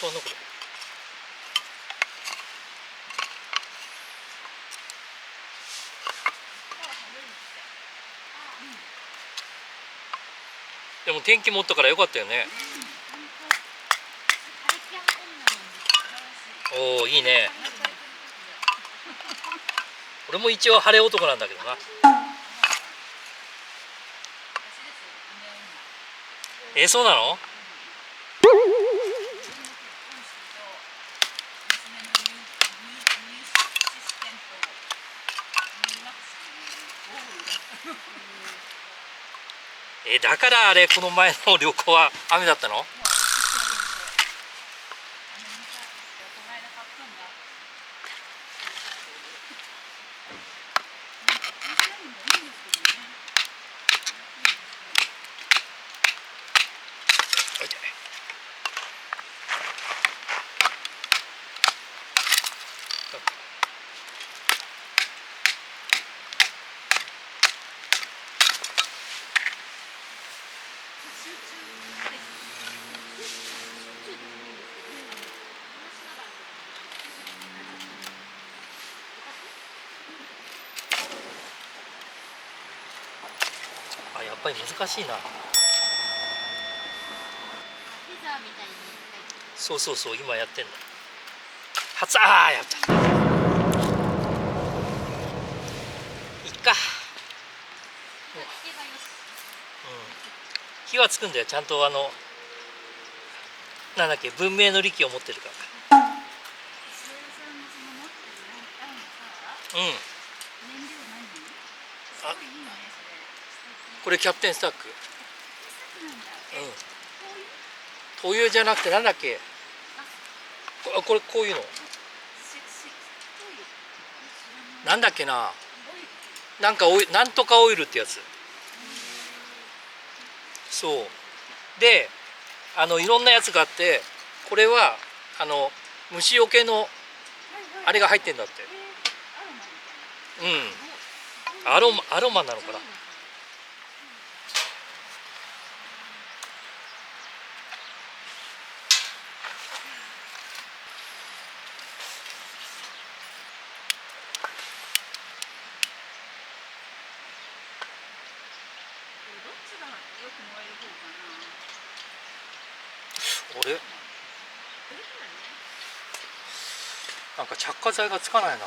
変わんなこれ。でも天気持ったからよかったよね。おお、いいね。俺も一応晴れ男なんだけどな。そうなの？だからあれ、この前の旅行は雨だったの？あ、やっぱり難しいな。そうそうそう、今やってんの。やった。いっか。火はつくんだよ、ちゃんとなんだっけ、文明の利器を持ってるから。あ、これキャプテンスタック。灯油じゃなくてなんだっけ。これこういうの。なんだっけな。なんかなんとかオイルってやつ。そうで、いろんなやつがあって、これは虫除けのあれが入ってんだって。アロマなのかな。あれ、なんか着火剤がつかないな。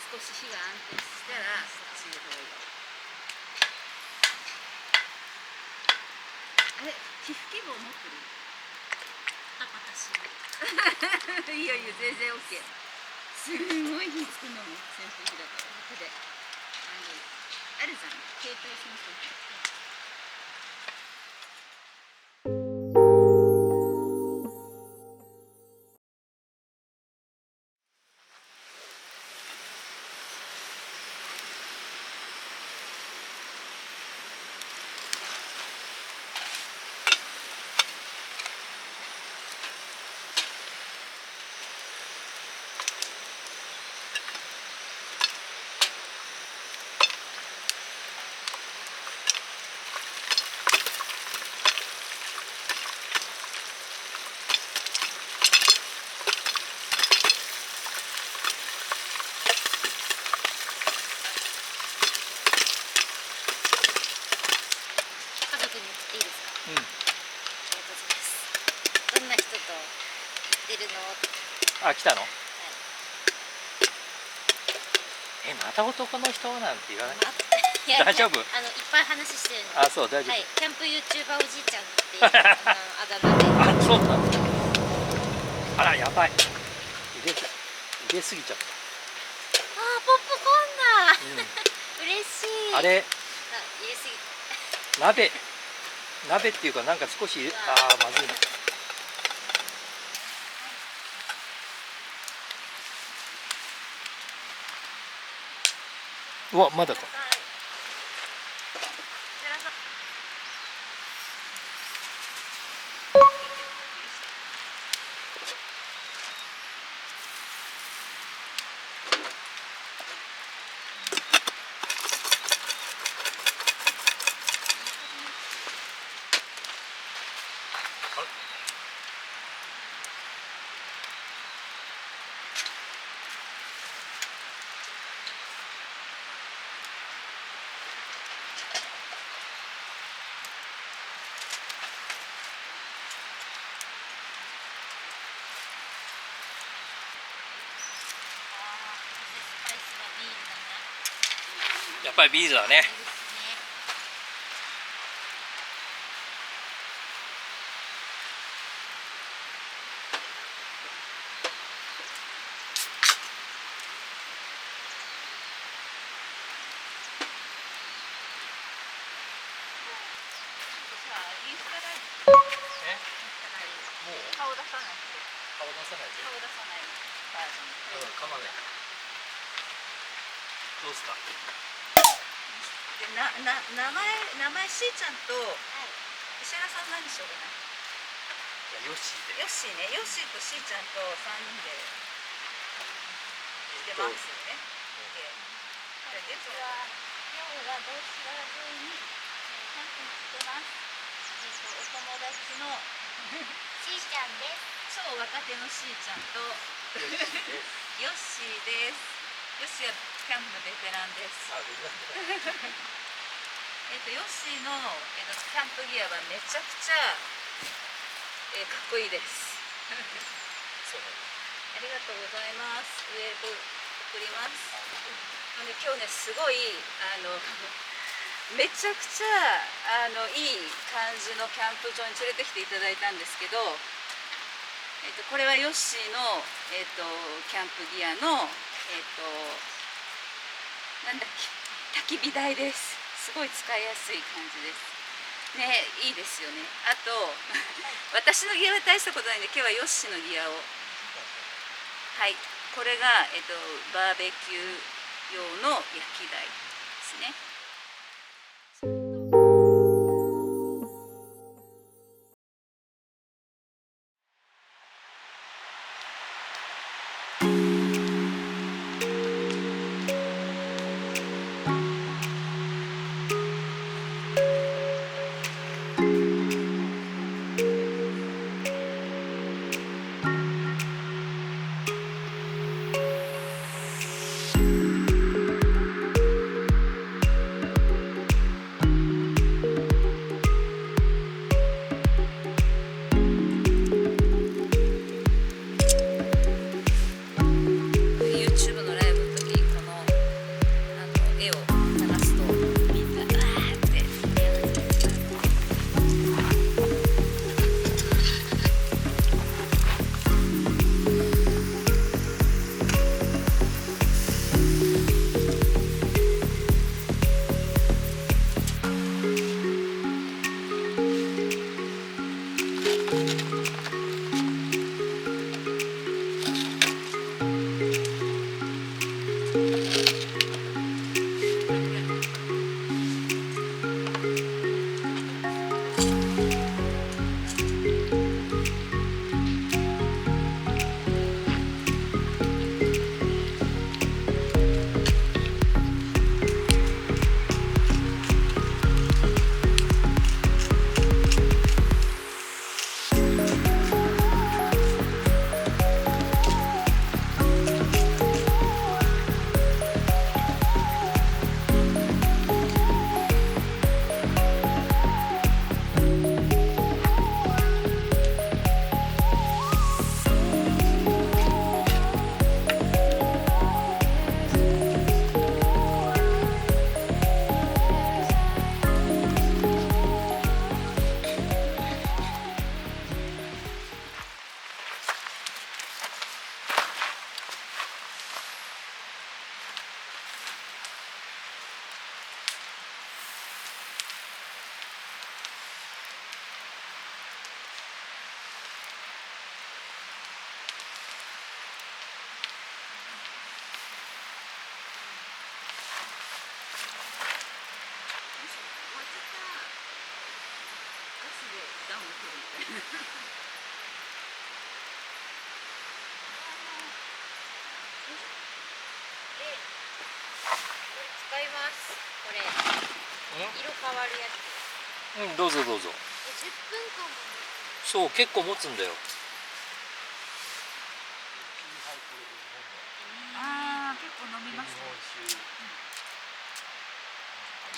少し火が安定したらそっち入れた方がいい。あれ、皮膚希望持ってる？私いいよいいよ、全然 OK。 すごい火つくのも扇風機だから楽で、あるじゃん、携帯扇風機。あ、来たの？また男の人なんて言わない？大丈夫？いっぱい話してるの。あ、そう、大丈夫。キャンプユーチューバーおじいちゃんっていうあだ名で。あ、そうなんだ。あら、やばい。入れすぎちゃった。ポップコーンだ。嬉しあれ入れすぎ鍋っていうかなんか少しまずいな。うわまだか。やっぱりビールだね。もう顔出さない顔出さないで。顔出さないバージョン。かまない。どうすか。で名前しーちゃんと石原さん何しようかな。じゃあヨッシーで。ヨッシーね、ヨッシーとしーちゃんと3人で出ますよね。じゃあ月は今日は道志川沿いにキャンプに来てます。お友達のしーちゃんです。超若手のしーちゃんとヨッシーです。ヨッシーはキャンプのベテランです。ヨッシーの、キャンプギアはめちゃくちゃ、かっこいいです。そうね。ありがとうございます。送ります。今日ねすごいめちゃくちゃいい感じのキャンプ場に連れてきていただいたんですけど、これはヨッシーの、キャンプギアのなんだっけ、焚き火台です。すごい使いやすい感じですね。いいですよね。あと私のギアは大したことないんで、今日はヨッシーのギアを、はい、これが、バーベキュー用の焼き台ですね。使います。これ色変わるやつ。うん、どうぞどうぞ。10分間も。そう結構持つんだよ。ああ、結構飲みますね。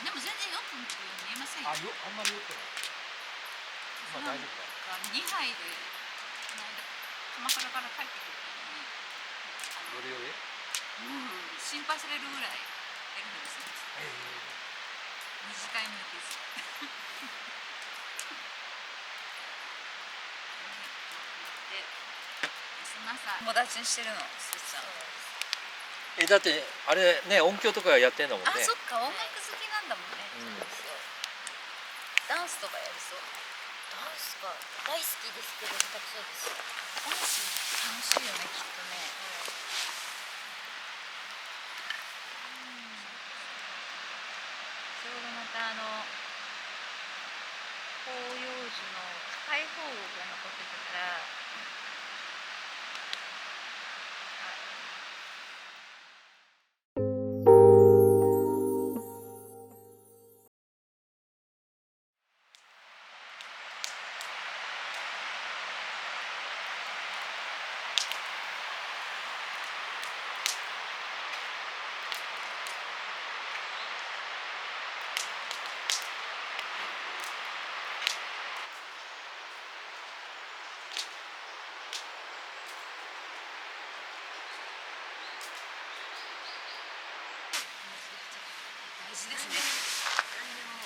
でも全然よく見えませんよ。あんまりよくない。まあ大丈夫だ。2杯でこの間鎌倉から帰ってくる時によれよれ。心配されるぐらいエルメスです。短い目です。友達にしてるの、すーちゃん。だってあれね、音響とかやってんだもんね。あ、そっか、音楽好きなんだもんね。ダンスとかやりそう。ダンスが大好きですけど、下手くそです。ダンス楽しいよね、きっとね。ちょうどまた広葉樹の硬い方が残ってたから。大事ですね。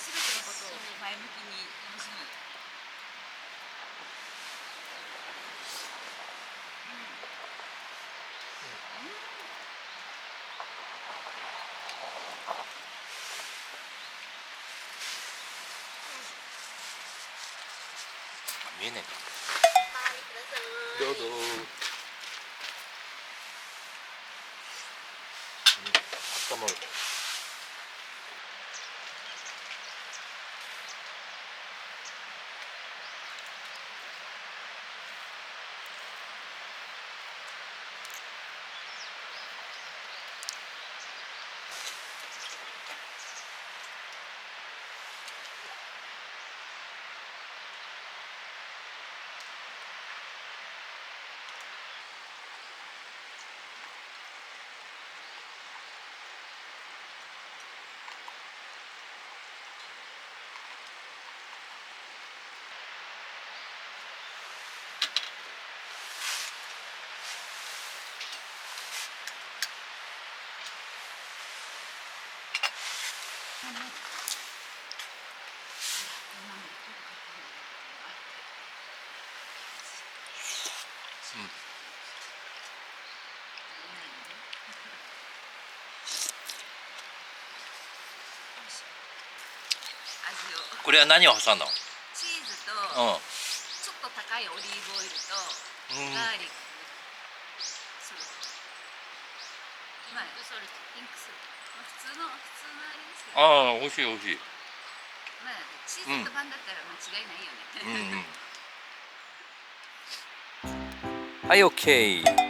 すべてのことを前向きに楽しむ。見えない。はい、ください。どうぞ。温まる。これは何を挟んだの？チーズと、うん。ちょっと高いオリーブオイルと、ガーリックソルト。まあ、ピンクソルト。まあ、普通のあれですけど。ああ、美味しい美味しい。まあ、チーズとパンだったら間違いないよね。はい、オッケー。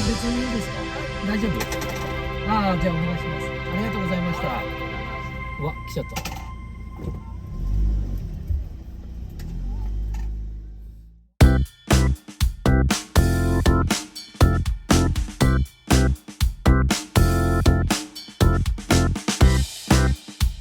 別にいいですか？大丈夫？ああ、じゃあお願いします。ありがとうございました。うわ、来ちゃった。